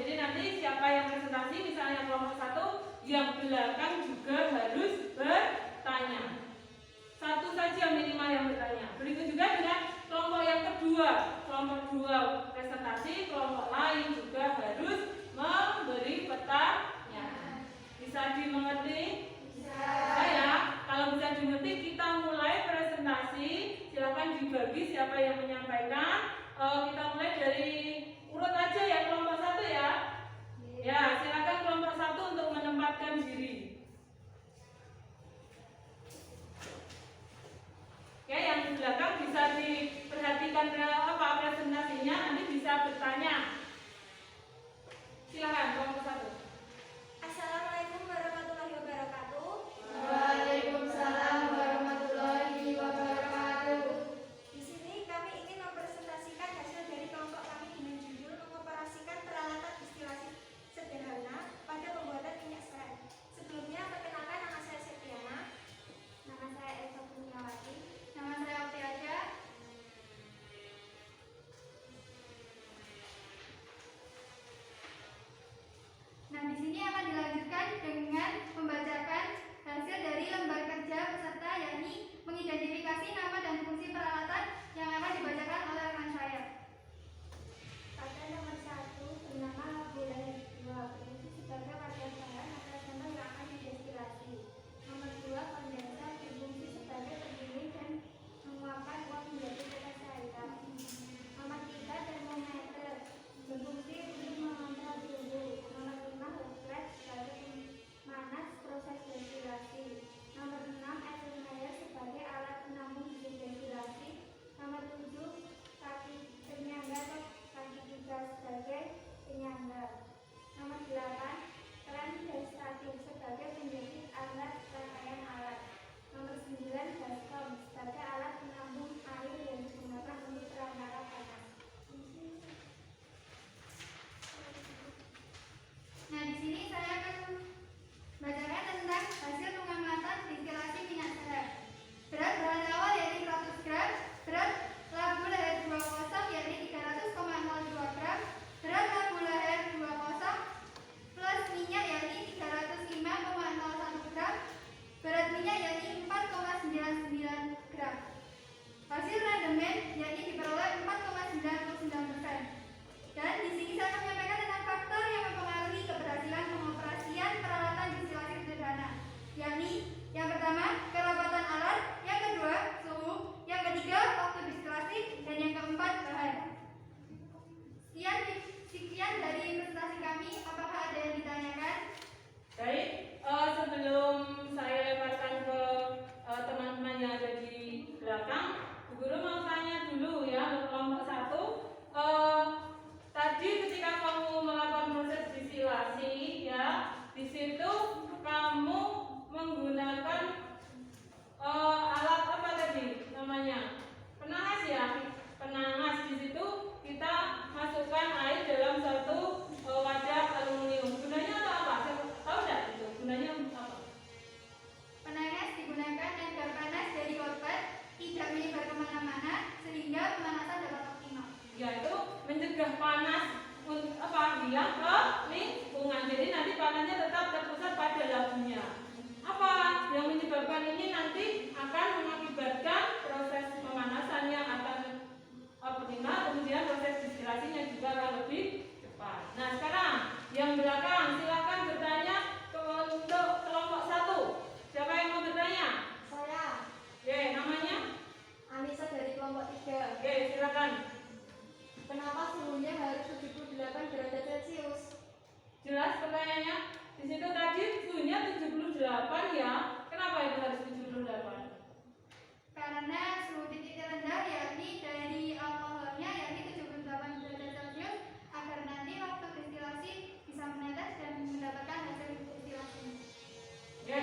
Jadi nanti siapa yang presentasi, misalnya kelompok 1, yang belakang juga harus bertanya. Satu saja minimal yang bertanya. Begitu juga dengan kelompok yang kedua. Kelompok 2 presentasi, kelompok lain juga harus memberi pertanyaan. Bisa dimengerti? Bisa ya. Kalau bisa dimengerti, kita mulai presentasi. Silakan dibagi siapa yang menyampaikan. Kita mulai dari urut aja ya, kelompok 1 ya. Ya, silakan kelompok 1 untuk menempatkan diri. Ya, yang di belakang bisa diperhatikan presentasinya, nanti bisa bertanya. Silakan kelompok 1. Assalamualaikum warahmatullahi wabarakatuh. Waalaikumsalam warahmatullahi wabarakatuh. Di sini kami ingin mempresentasikan hasil dari kelompok kami dengan judul mengoperasikan peralatan distilasi sederhana pada pembuatan minyak serai. Sebelumnya, perkenalkan, nama saya Septiana. Nama saya Elsa Kurniawati. Nama saya Okti Aja. Nah, di sini akan dilanjutkan dengan membacakan hasil dari lembar kerja peserta, yakni mengidentifikasi nama dan fungsi peralatan yang akan dibacakan oleh rekan saya. Pada nomor 1 bernama label 2 berfungsi sebagai wadah bahan atau sampel yang akan didestilasi. Nomor 2 kondenser berfungsi sebagai pendingin dan menguapkan uap menjadi tetes cairan. Nomor 3 termometer berfungsi untuk mengontrol suhu. Nomor 5 hot plate sebagai pemanas proses destilasi. Nomor 6 Erlenmeyer sebagai alat penampung bibit destilasi. Nomor 7 kaki penyangga atau kaki tiga sebagai penyangga. Nomor 8 kran destatif sebagai penjepit alat rangkaian alat. Nomor 9 baskom sebagai alat penampung air yang digunakan untuk perantara panas. Nah, di sini saya akan membacakan tentang hasil pengamatan distilasi minyak serai. Berat bahan awal yakni 100 gram, berat labu leher 20 yakni 300,02 gram, berat labu leher 20 plus minyak yakni 305,01 gram, berat minyak yakni 4,99 gram. Hasil rendemen yakni diperoleh 4,99%. Dan di sini saya akan menyampaikan tentang faktor yang mempengaruhi keberhasilan pengoperasian peralatan distilasi sederhana, yakni yang pertama kerapatan alat, yang kedua suhu, yang ketiga waktu distilasi, dan yang keempat bahan. Sekian dari presentasi kami. Apakah ada yang ditanyakan? Baik, sebelum saya lemparkan ke teman-teman yang ada di belakang, Bu Guru mau tanya dulu ya untuk kelompok 1. Tadi ketika kamu melakukan proses distilasi ya, di situ kamu menggunakan alat apa tadi namanya? Penanas ya. Penanas. Di situ kita masukkan air dalam satu wadah aluminium. Gunanya untuk apa? Tahu tidak itu? Gunanya apa? Penanas digunakan agar panas dari korban tidak menyebar kemana-mana sehingga pemanasan dapat optimal. Yaitu mencegah panas hilang ke lingkungan. Jadi nanti panasnya tetap terpusat pada labunya. Apa yang menyebabkan ini nanti akan mengakibatkan proses pemanasannya akan optimal, kemudian proses distilasinya juga akan lebih cepat. Nah, sekarang yang belakang silakan bertanya untuk kelompok 1. Siapa yang mau bertanya? Saya Oke, namanya? Anissa dari kelompok 3. Oke, silakan. Kenapa suhunya harus 78 derajat Celcius? Jelas pertanyaannya? Di situ tadi suhunya 78 ya. Kenapa itu harus 78? Karena suhu titik terendah yakni dari alkoholnya yakni 78 derajat Celcius agar nanti waktu destilasi bisa menetes dan mendapatkan hasil destilasi. Oke,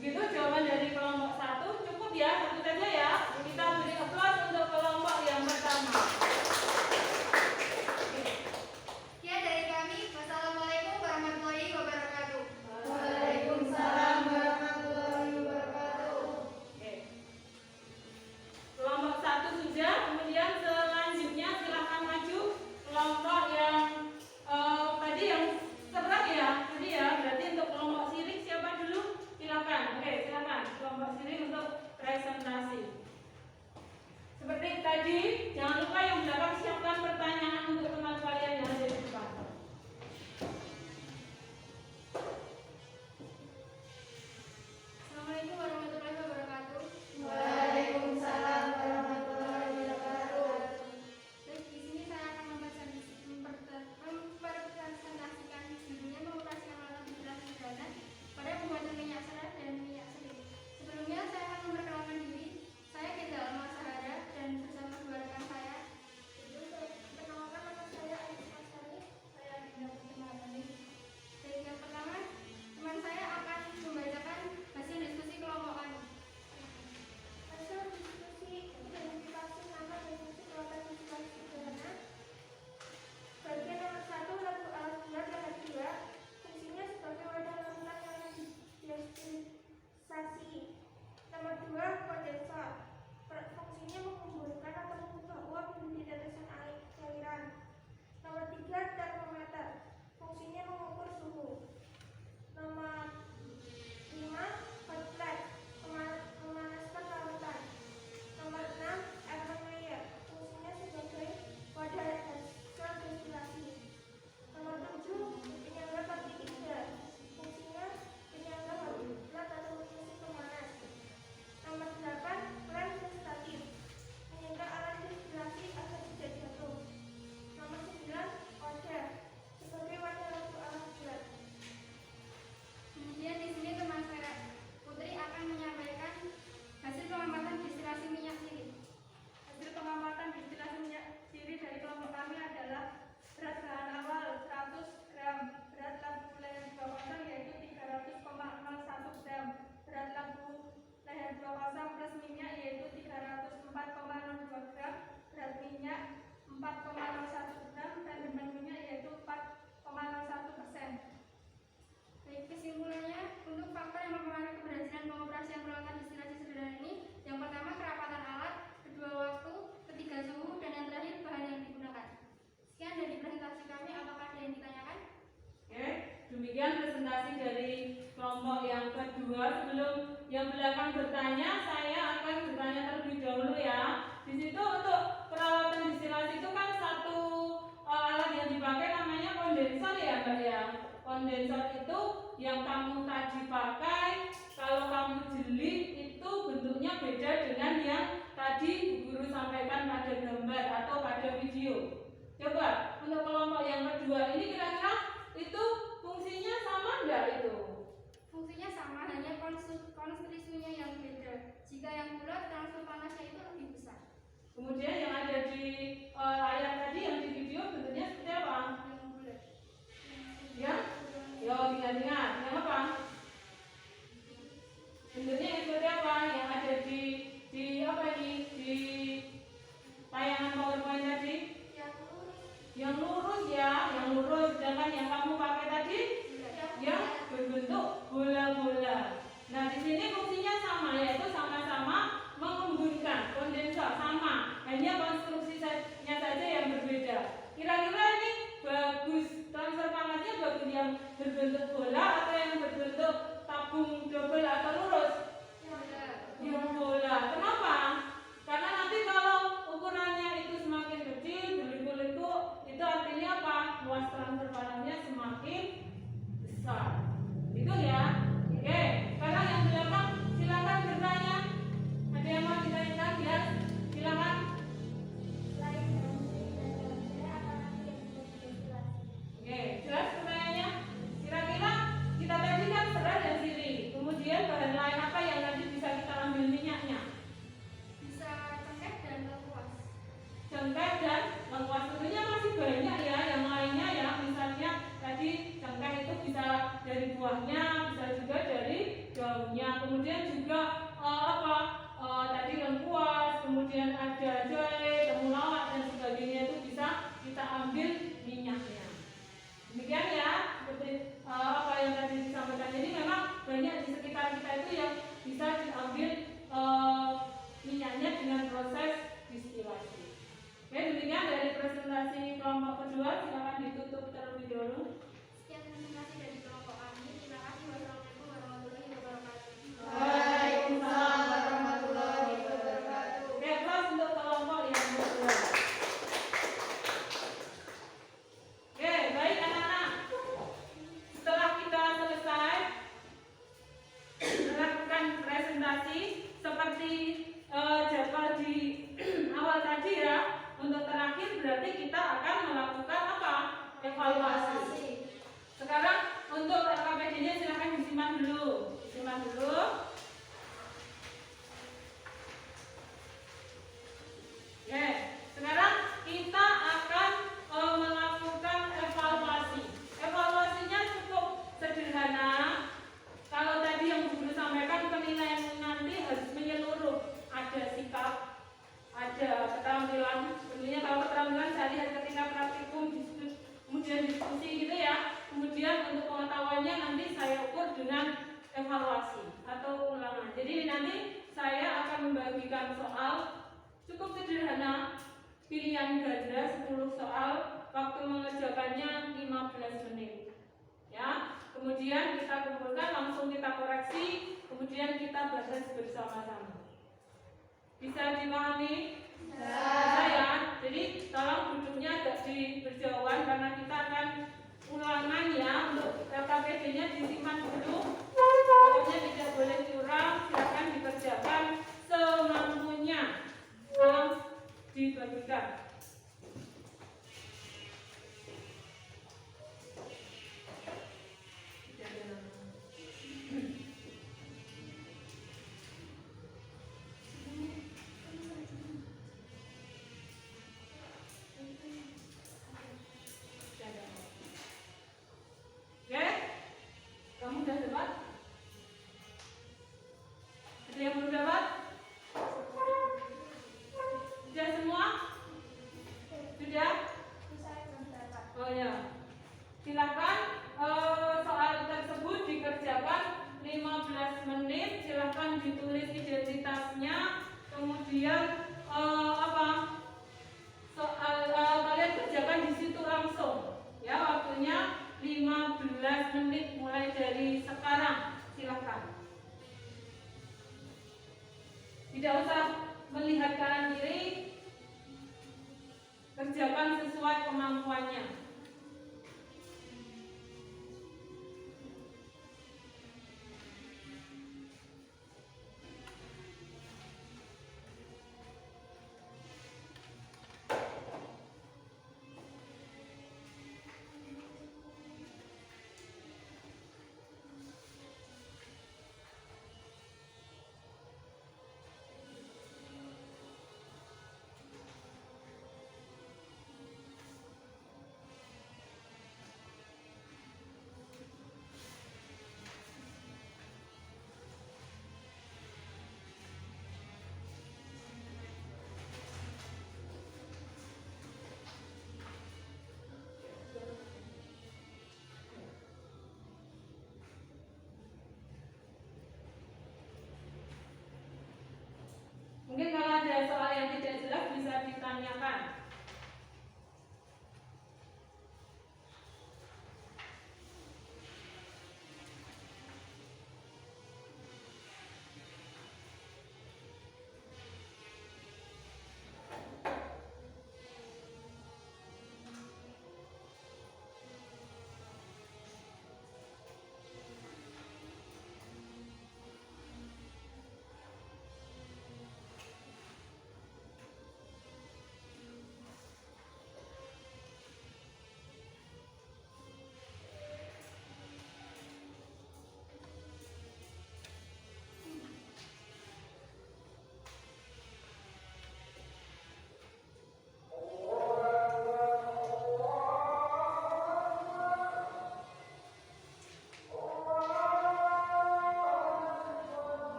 begitu jawaban dari kelompok 1. Cukup ya, satu saja ya. Kita beri aplaus untuk kelompok yang pertama. 4,01 gram dan beban minyak yaitu 4,01%. Baik, kesimpulannya, untuk faktor yang mempengaruhi keberhasilan pengoperasian peralatan destilasi sederhana ini, yang pertama kerapatan alat, kedua waktu, ketiga suhu, dan yang terakhir bahan yang digunakan. Sekian dari presentasi kami, apakah ada yang ditanyakan? Oke, demikian presentasi dari kelompok yang kedua. Sebelum yang belakang bertanya, saya akan bertanya terlebih dahulu ya. Di situ untuk peralatan destilasi itu kan satu alat yang dipakai namanya kondensor ya Mbak ya. Kondensor itu yang kamu tadi pakai, kalau kamu jeli itu bentuknya beda dengan yang tadi Bu Guru sampaikan pada gambar atau pada video. Coba untuk kelompok yang kedua ini kira-kira itu fungsinya sama enggak itu? Fungsinya sama, hanya konstruksinya yang beda. Jika yang bulat, transfer panasnya itu lebih besar. Kemudian yang ada di layar tadi yang di video bentuknya seperti apa? Yang bulat. Ya? Yo, ingat-ingat. Yang apa? Bentuknya yang seperti apa? Yang ada di apa ini? Di tayangan PowerPoint tadi? Yang lurus ya, yang lurus. Sedangkan yang kamu pakai tadi yang berbentuk bola-bola. Nah, di sini fungsinya sama, yaitu sama-sama mengembunkan kondensor sama, hanya konstruksinya saja yang berbeda. Kira-kira ini bagus transfer panasnya bagus yang berbentuk bola atau yang berbentuk tabung double atau lurus? Yang bola. Kenapa? Karena nanti kalau ukurannya itu semakin kecil, berliku-liku, itu artinya apa? Luas transfer panasnya semakin besar. Itu ya. Oke, sekarang yang belakang silakan bertanya. Ada yang mau ditanyakan ya? Silakan. Selain dalam seri dan dalam seri, apa lagi yang perlu didestilasi? Oke, jelas pertanyaannya? Kira-kira kita tadi kan serat dan sirih. Kemudian bahan lain apa yang nanti bisa kita ambil minyaknya? Bisa cengkeh dan lengkuas. Cengkeh dan lengkuas. Tentunya masih banyak ya yang lainnya ya. Misalnya tadi cengkeh itu bisa dari buahnya, bisa juga dari daunnya. Kemudian juga tadi lengkuas, kemudian ada jahe, temulawak dan sebagainya itu bisa kita ambil minyaknya. Demikian ya, seperti apa yang tadi disampaikan. Jadi memang banyak di sekitar kita itu yang bisa diambil minyaknya dengan proses distilasi. Oke, demikian dari presentasi kelompok kedua. Silakan ditutup terlebih dahulu. Sekian presentasi dari kelompok kami. Terima kasih. Wassalamualaikum warahmatullahi wabarakatuh. Waalaikumsalam warahmatullahi wabarakatuh. Oke, terus untuk kelompok yang kedua. Oke, baik anak-anak. Setelah kita selesai melakukan presentasi seperti jadwal di awal tadi ya, untuk terakhir berarti kita akan melakukan apa? Evaluasi. Sekarang untuk KPD-nya silahkan disimpan dulu. Disimpan dulu. Oke, sekarang kita akan melakukan evaluasi. Evaluasinya cukup sederhana. Kalau tadi yang Bu Guru sampaikan penilaian nanti harus menyeluruh. Ada sikap, ada keterampilan. Tentunya kalau keterampilan sehari-hari ketika praktikum, kemudian diskusi gitu ya. Kemudian untuk pengetahuannya nanti saya ukur dengan evaluasi atau ulangan. Jadi nanti saya akan membagikan soal cukup sederhana, pilihan ganda 10 soal, waktu mengerjakannya 15 menit. Ya, kemudian kita kumpulkan, langsung kita koreksi, kemudian kita bahas bersama-sama. Bisa dipahami? Bisa ya. Jadi tolong duduknya agak di berjauhan karena kita akan ulangan ya. Untuk KPD-nya disimpan dulu. Pokoknya tidak boleh curang, silakan dikerjakan semampunya. Tolong dibagikan. Oke, kamu udah dapat? Oh ya, silakan soal tersebut dikerjakan 15 menit. Silakan ditulis identitasnya. Kemudian soal kalian kerjakan di situ langsung. Ya, waktunya 15 menit mulai dari sekarang. Silakan. Tidak usah melihat kanan kiri, kerjakan sesuai kemampuannya.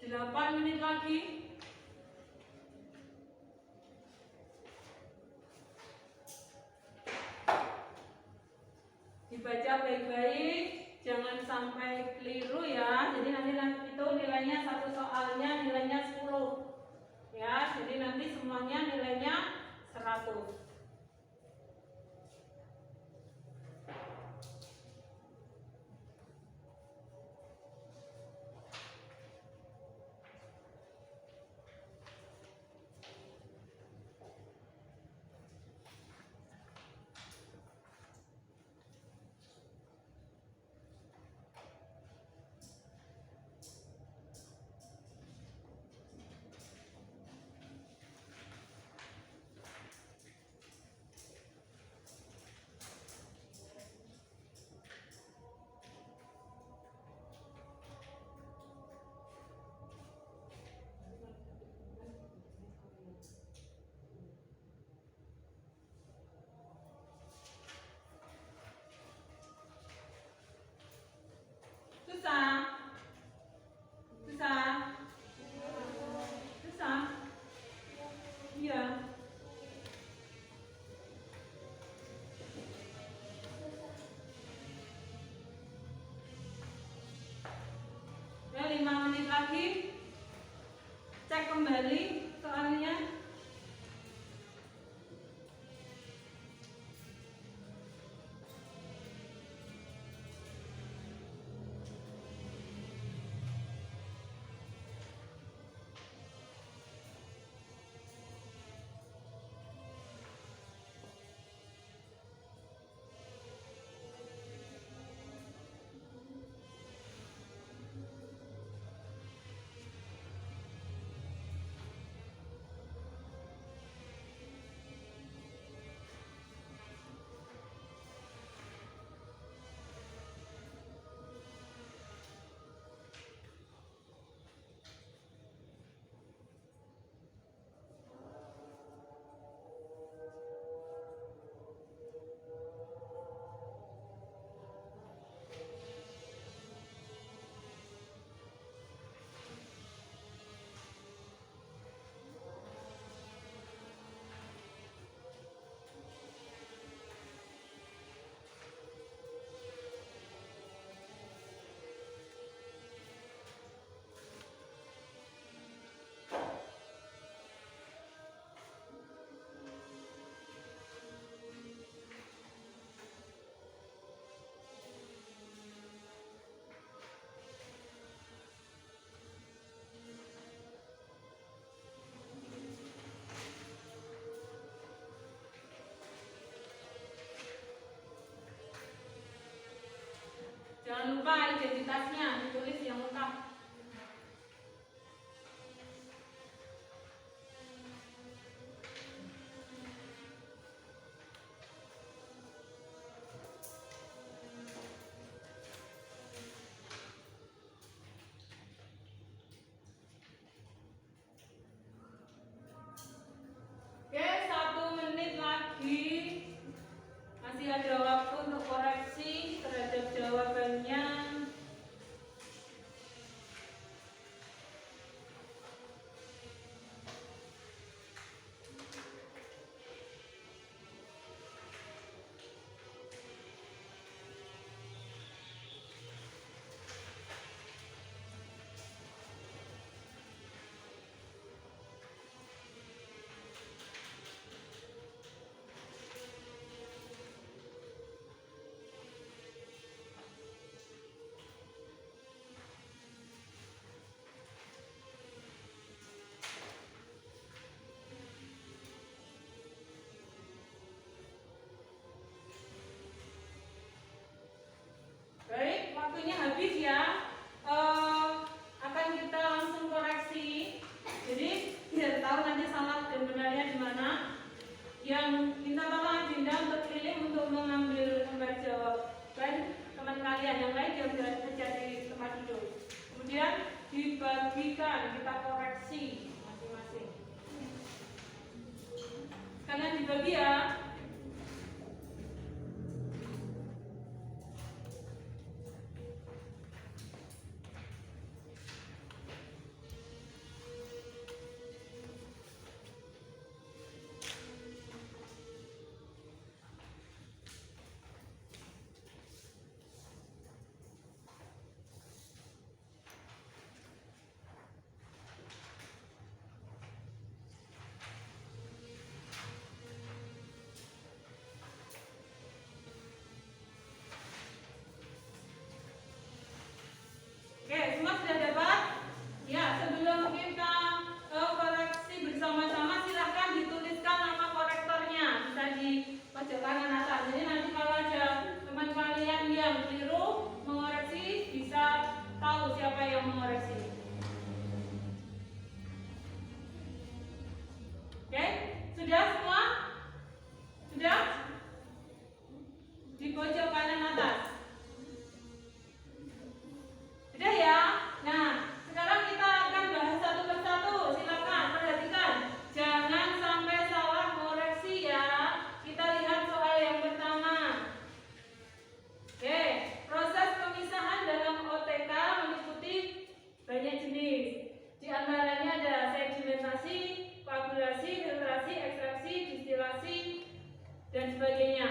8 menit lagi. Dibaca baik-baik, jangan sampai keliru ya. Jadi nanti itu nilainya satu soalnya nilainya 10. Ya, jadi nanti semuanya nilainya 100. Susah? Susah? Susah? Iya. Ya, 5 menit lagi. Cek kembali soalnya. Jangan lupa identitasnya ditulis yang lengkap. Oke, 1 menit lagi. Masih ada waktu untuk koreksi terhadap jawabannya. Baik, waktunya habis ya. Akan kita langsung koreksi. Jadi biar tahu nanti salah dan benarnya di mana. Yang minta tolong Dinda untuk keliling untuk mengambil lembar jawaban teman kalian yang lain yang berada di tempat duduk. Kemudian dibagikan, kita koreksi masing-masing. Kalian dibagi ya. mengoreksi. Oke, sudah semua? Sudah? Di pojok kanan atas. Sudah ya? Nah, sekarang kita akan bahas satu persatu. Silakan perhatikan. Jangan sampai salah koreksi ya. Kita lihat soal yang pertama. Oke, proses pemisahan dalam OTK meliputi banyak jenis. Di antaranya ada sedimentasi, koagulasi, filtrasi, ekstraksi, distilasi, dan sebagainya.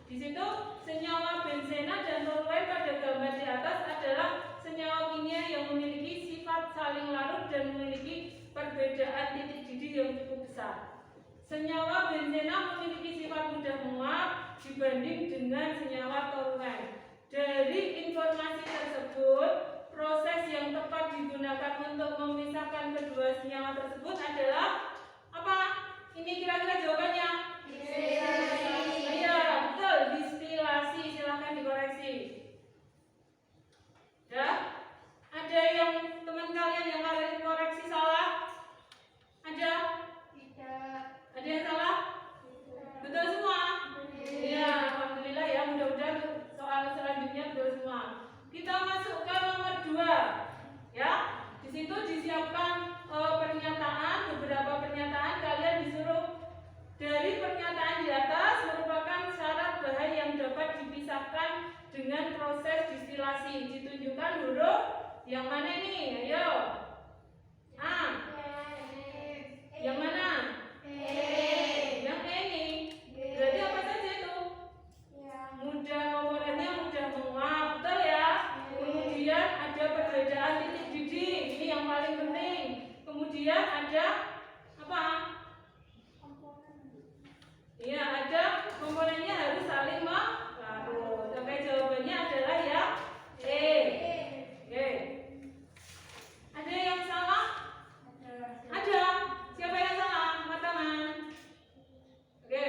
Di situ senyawa benzena dan toluene pada gambar di atas adalah senyawa kimia yang memiliki sifat saling larut dan memiliki perbedaan titik didih yang cukup besar. Senyawa benzena memiliki sifat mudah menguap dibanding dengan senyawa toluene. Dari informasi tersebut, proses yang tepat digunakan untuk memisahkan kedua senyawa tersebut adalah apa? Ini kira-kira jawabannya? Iya, betul, distilasi. Silahkan dikoreksi. Ya? Ada yang teman kalian yang kalian koreksi salah? Ada? Tidak. Ada yang salah? Betul semua? Iya, alhamdulillah ya. Mudah-mudahan soal selanjutnya betul semua. Kita masuk ke nomor 2. Ya, di situ disiapkan pernyataan, beberapa pernyataan. Kalian disuruh dari pernyataan di atas merupakan syarat bahan yang dapat dipisahkan dengan proses distilasi. Ditunjukkan huruf yang mana ini? Ayo. A. Yang mana? Yang E ini. Berarti apa saja itu? Mudah, komponennya mudah menguap, betul ya? Kemudian ada perbedaan titik didih, ini yang paling penting. Kemudian ada apa? Iya, ada komponennya harus saling melarut. Oke, jawabannya adalah ya E. Oke. Ada yang salah? Ada. Siapa yang salah? Angkat tangan. Oke.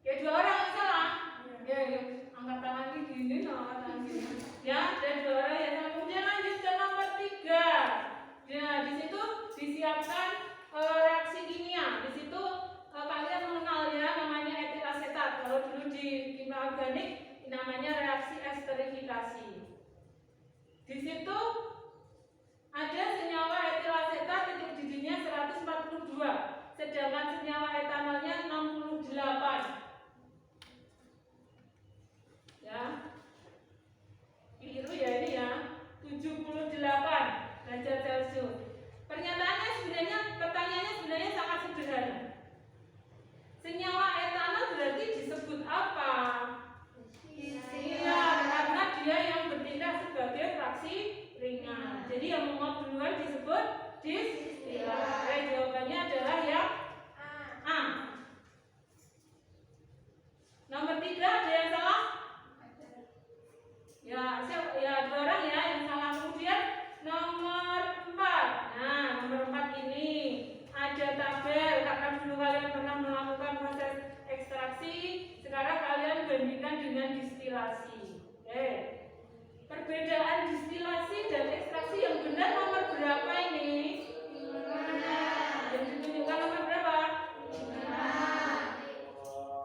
Ya, 2 orang yang salah. Oke, angkat tangan gini, angkat tangan gini. Ya, ada 2 orang yang salah. Kemudian lanjut ke nomor 3. Nah, di situ disiapkan reaksi kimia. Di situ kalian mengenal ya namanya etil asetat. Kalau dulu di kimia organik namanya reaksi esterifikasi. Di situ ada senyawa etil asetat titik didihnya 142, sedangkan senyawa etanolnya 68. Ya. Keliru ya ini ya. 78 derajat Celcius. Pertanyaannya sebenarnya sangat sederhana. Senyawa etanol berarti disebut apa? Iya, karena dia yang bertindak sebagai fraksi ringan. Jadi yang menguap duluan disebut distilat. Jawabannya adalah ya A. Nomor 3 ada yang salah? Ya, siapa? Ya, 2 orang ya yang salah. Kemudian nomor 4. Nah, nomor 4 ini ada tabel. Karena dulu kalian pernah melakukan proses ekstraksi, sekarang kalian bandingkan dengan distilasi. Oke. Perbedaan distilasi dan ekstraksi yang benar nomor berapa ini? Yang ditunjukkan nomor berapa?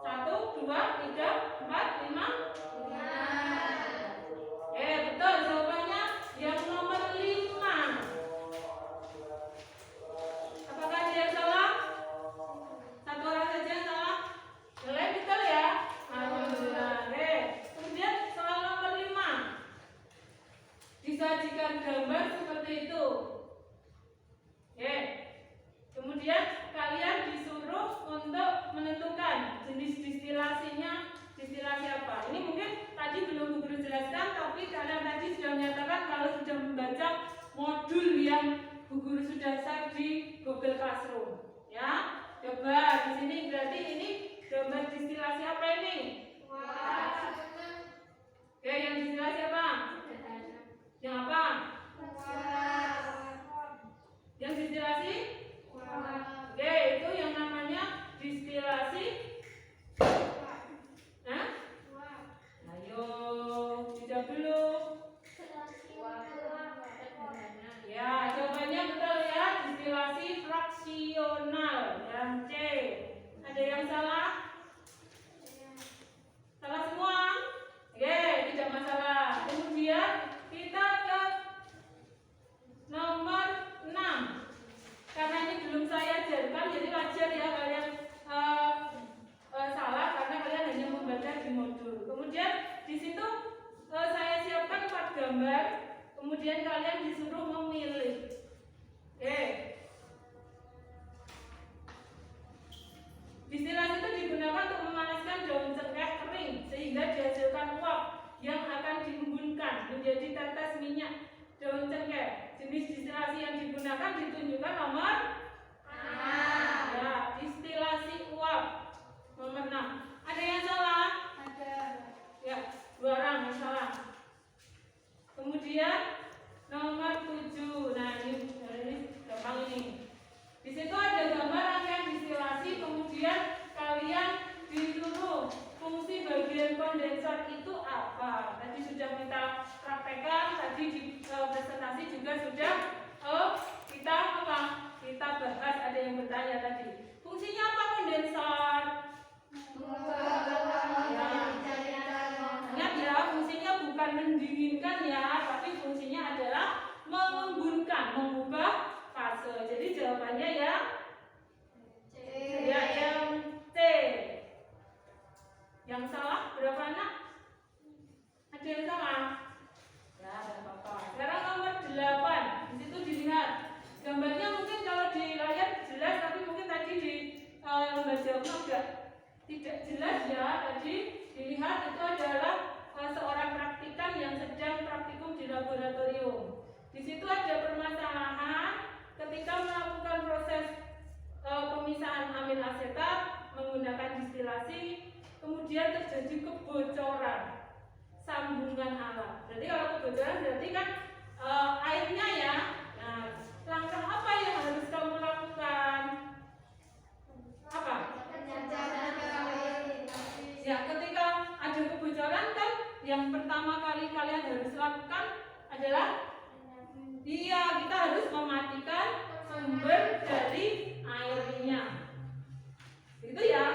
1, 2, 3, 4, 5. Betul, jawabannya yang nomor 5. Apakah ada yang salah? 1 orang saja yang salah? Yang lain betul ya? Alhamdulillah. Kemudian soal nomor 5. Disajikan gambar seperti itu. Kemudian kalian disuruh untuk menentukan jenis distilasinya, distilasi apa. Ini mungkin tadi belum guru jelaskan, tapi kalian tadi sudah menyatakan kalau sudah membaca modul yang Bu Guru sudah share di Google Classroom. Ya, coba di sini berarti ini gambar distilasi apa ini? Oke, yang distilasi apa? Yang apa? Yang distilasi? Oke, itu yang namanya distilasi. Ayo, tidak dulu. fraksional. Yang C. Ada yang salah? Salah semua? Oke, tidak masalah. Kemudian kita ke nomor 6. Karena ini belum saya ajarkan, jadi wajar ya kalian salah karena kalian hanya membaca di modul. Kemudian di situ saya siapkan 4 gambar, kemudian kalian disuruh memilih. Oke. Distilasi itu digunakan untuk memanaskan daun cengkeh kering sehingga dihasilkan uap yang akan diembunkan menjadi tetes minyak daun cengkeh. Jenis distilasi yang digunakan ditunjukkan nomor 6. Ya, distilasi uap nomor 6. Ada yang salah? Ada. Ya, 2 orang yang salah. Kemudian nomor 7. Nah, ini gampang ini. Di situ ada gambar rangkaian distilasi, kemudian kalian disuruh fungsi bagian kondensat itu apa. Tadi sudah kita praktekkan, tadi di presentasi juga sudah kita apa? Kita bahas, ada yang bertanya tadi. Fungsinya apa kondensat? Ingat ya, fungsinya bukan mendinginkan ya, tapi fungsinya adalah mengembunkan, mengubah fase. Jadi jawabannya ya ya yang C. Yang salah berapa anak? Ada yang salah? Ya, tidak apa-apa. Sekarang nomor 8. Di situ dilihat gambarnya, mungkin kalau di layar jelas, tapi mungkin tadi di lembar jawabnya agak tidak jelas ya. Tadi dilihat itu adalah seorang praktikan yang sedang praktikum di laboratorium. Di situ ada permasalahan ketika melakukan proses pemisahan amil asetat menggunakan distilasi, kemudian terjadi kebocoran sambungan alat. Berarti kalau kebocoran berarti kan airnya ya. Nah, langkah apa yang harus kamu lakukan? Apa? Ya, ketika ada kebocoran kan yang pertama kali kalian harus lakukan adalah kita harus mematikan sumber dari airnya. Begitu ya.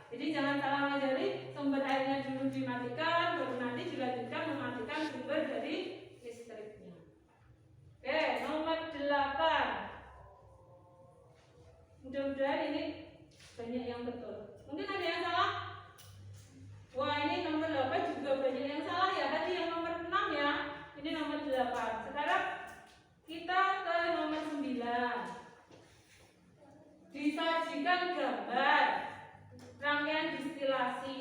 Jadi jangan salah mengajari, sumber airnya dulu dimatikan, baru nanti dilanjutkan mematikan sumber dari listriknya. Oke, nomor 8. Mudah-mudahan ini banyak yang betul. Mungkin ada yang salah? Wah, ini nomor 8 juga banyak yang salah ya. Tadi yang nomor 6 ya. Ini nomor 8. Sekarang kita ke nomor 9. Disajikan gambar rangkaian distilasi.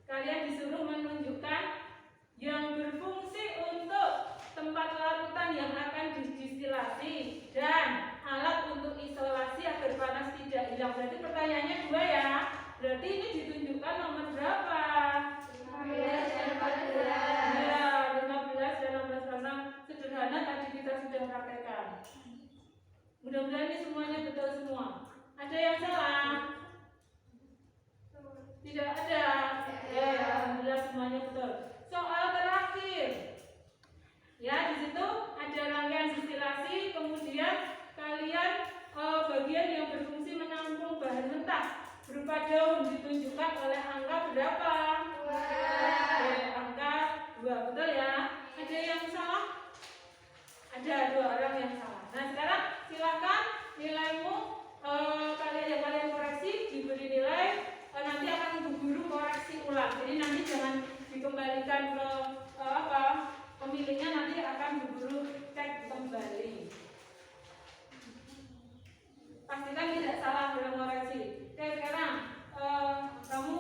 Kalian disuruh menunjukkan yang berfungsi untuk tempat larutan yang akan didistilasi dan alat untuk isolasi agar panas tidak hilang. Berarti pertanyaannya 2 ya. Berarti ini ditunjukkan nomor berapa? 15 dan 14. Ya, 15 dan 16 karena sederhana tadi kita sudah praktekkan. Mudah-mudahan ini semuanya betul semua. Ada yang salah? Tidak ada. Ya, alhamdulillah semuanya betul. Soal terakhir. Ya, di situ ada rangkaian distilasi, kemudian kalian bagian yang berfungsi menampung bahan mentah berupa daun ditunjukkan oleh angka berapa? 2. Angka 2, betul ya? Ada yang salah? Ada 2 orang yang salah. Nah, sekarang silakan nilaimu kalian koreksi, diberi nilai, nanti akan Bu Guru koreksi ulang. Jadi nanti jangan dikembalikan ke pemilihnya, nanti akan Bu Guru cek kembali. Pastikan tidak salah dalam koreksi. Oke, sekarang kamu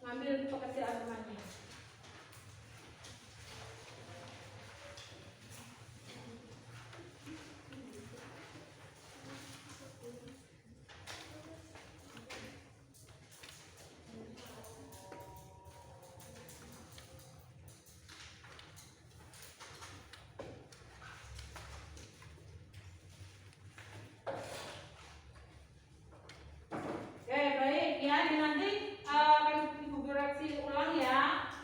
ngambil pekerjaan rumahnya.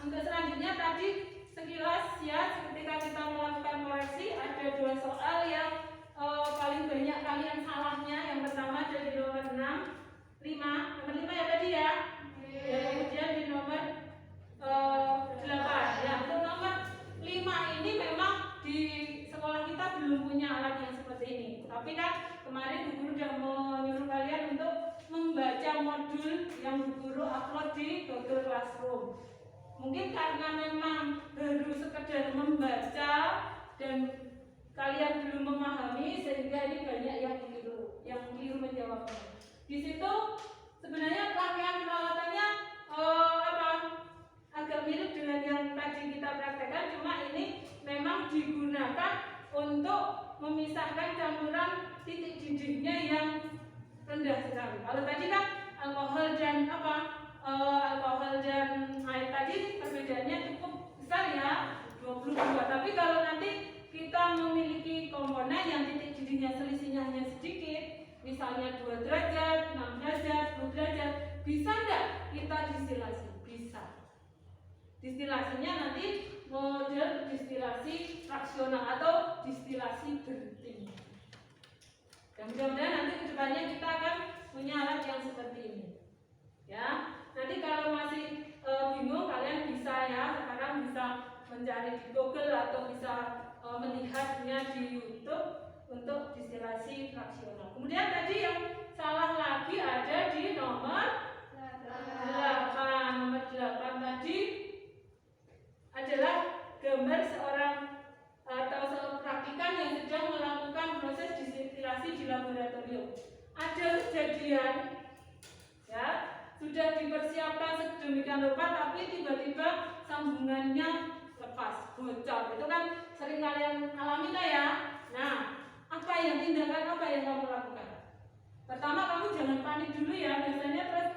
Untuk selanjutnya tadi sekilas ya, ketika kita melakukan koreksi ada 2 soal yang paling banyak kalian salahnya. nomor 5 ya tadi ya. Ya, kemudian di nomor 8 ya. Untuk nomor 5 ini memang di sekolah kita belum punya alat yang seperti ini. Tapi kan kemarin Bu Guru sudah menyuruh kalian untuk membaca modul yang Bu Guru upload di Google Classroom. Mungkin karena memang baru sekedar membaca dan kalian belum memahami sehingga ini banyak yang keliru menjawabnya. Di situ sebenarnya rangkaian perawatannya agak mirip dengan yang tadi kita praktekkan, cuma ini memang digunakan untuk memisahkan campuran titik didihnya yang rendah sekali. Kalau tadi kan alkohol dan air tadi perbedaannya cukup besar ya, 22. Tapi kalau nanti kita memiliki komponen yang titik didihnya selisihnya hanya sedikit, misalnya 2 derajat, 6 derajat, 10 derajat, bisa enggak kita distilasi? Bisa. Distilasinya nanti model distilasi fraksional atau distilasi berting. Dan mudah-mudahan nanti kedepannya kita akan punya alat yang seperti ini. Ya, nanti kalau masih bingung kalian bisa ya, sekarang bisa mencari di Google atau bisa melihatnya di YouTube untuk distilasi fraksional. Kemudian tadi yang salah lagi ada di nomor 8. Nomor 8 tadi adalah gambar seorang atau seorang praktikan yang sedang melakukan proses distilasi di laboratorium. Ada kejadian ya, sudah dipersiapkan sedemikian rupa tapi tiba-tiba sambungannya lepas, bocor. Itu kan sering kalian alami ya. Nah, tindakan apa yang kamu lakukan? Pertama, kamu jangan panik dulu ya. Biasanya terus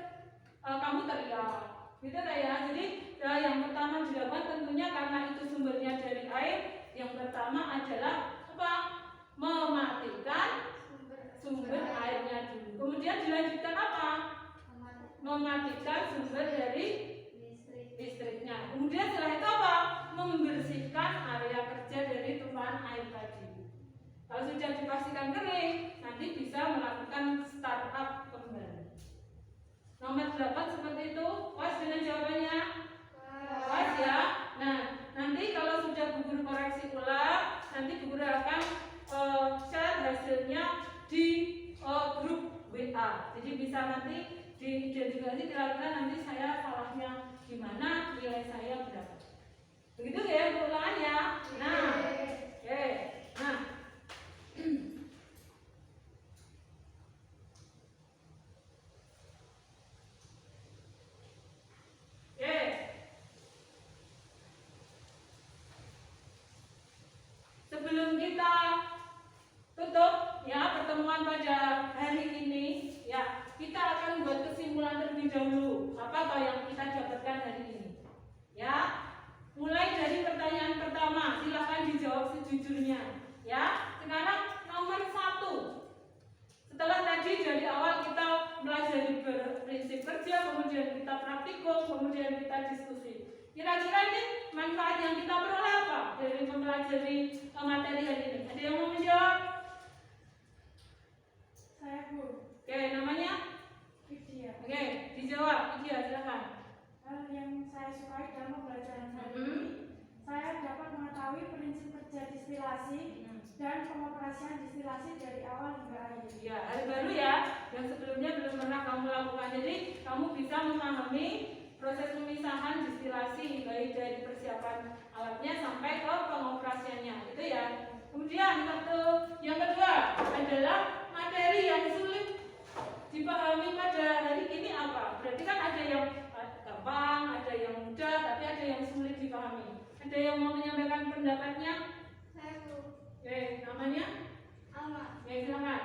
kamu teriak, gitu ya. Jadi yang pertama dilakukan tentunya karena itu sumbernya dari air. Yang pertama adalah apa? Mematikan sumber airnya dulu. Kemudian dilanjutkan apa? Mematikan sumber dari listriknya. Kemudian setelah itu apa? Membersihkan area kerja dari tumpahan air tadi. Kalau sudah dipastikan kering, nanti bisa melakukan startup kembali. Nomor 8 seperti itu. Puas dengan jawabannya? Puas ya. Nah, nanti kalau sudah Bu Guru koreksi ulang, nanti Bu Guru akan share hasilnya di grup WA. Jadi bisa nanti diidentifikasi kira-kira nanti saya salahnya di mana, nilai saya berapa. Begitu ya ulangan ya. Nah, oke. Nah, sebelum kita tutup ya pertemuan pada hari ini, ya kita akan buat kesimpulan terlebih dahulu apa yang kita dapatkan hari ini. Ya, mulai dari pertanyaan pertama, silahkan dijawab sejujurnya. Ya, sekarang nomor 1. Setelah tadi dari awal kita mempelajari prinsip kerja, kemudian kita praktikum, kemudian kita diskusi. Kira-kira ini manfaat yang kita peroleh apa dari mempelajari materi hari ini? Ada yang mau menjawab? Saya Bu. Oke, namanya? Widya. Oke, dijawab. Widya, silakan. Hal yang saya sukai dalam pembelajaran hari ini, saya dapat mengetahui prinsip kerja distilasi dan pengoperasian distilasi dari awal hingga akhir. Ya, hal baru ya, yang sebelumnya belum pernah kamu lakukan. Jadi kamu bisa memahami proses pemisahan distilasi baik dari persiapan alatnya sampai ke pengoperasiannya, gitu ya. Kemudian yang kedua adalah materi yang sulit dipahami pada hari ini apa? Berarti kan ada yang gampang, ada yang mudah, tapi ada yang sulit dipahami. Ada yang mau menyampaikan pendapatnya? Saya Bu. Oke, namanya? Alma. Oke, silakan.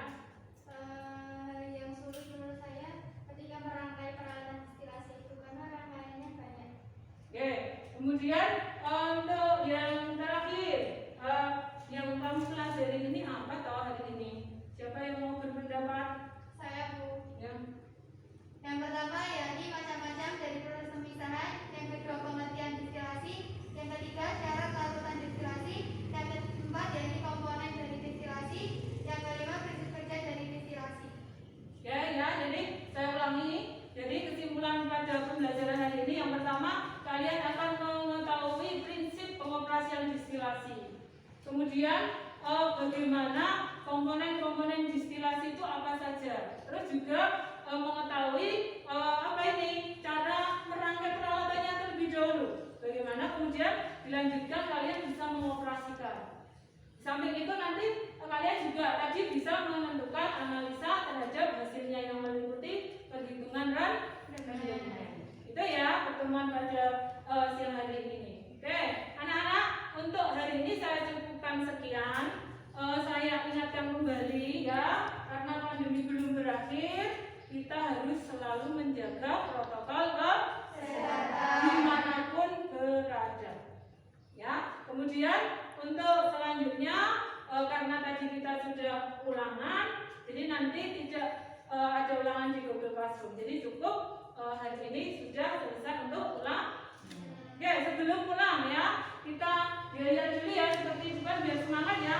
Yang sulit menurut saya ketika merangkai peralatan distilasi itu karena rangkaiannya banyak. Oke, kemudian untuk yang terakhir, yang kamu pelajari ini apa tahu hari ini? Siapa yang mau berpendapat? Saya Bu. Ya. Yang pertama yakni macam-macam dari proses pemisahan, yang kedua pengertian distilasi, yang ketiga syarat larutan distilasi, kemudian bagaimana komponen-komponen distilasi itu apa saja. Terus juga mengetahui apa ini cara merangkai peralatannya terlebih dahulu. Bagaimana kemudian dilanjutkan kalian bisa mengoperasikan. Samping itu nanti kalian juga tadi bisa menentukan analisa terhadap hasilnya yang meliputi perhitungan rendemen. Itu ya pertemuan pada siang hari ini. Oke, anak-anak, untuk hari ini saya cukupkan sekian. Saya ingatkan kembali ya, karena pandemi belum berakhir, kita harus selalu menjaga protokol kesehatan dimanapun berada. Ya, kemudian untuk selanjutnya karena tadi kita sudah ulangan, jadi nanti tidak ada ulangan di Google Classroom. Jadi cukup hari ini sudah selesai untuk ulang. Oke, sebelum pulang ya, kita lihat dulu ya seperti itu kan biar semangat ya.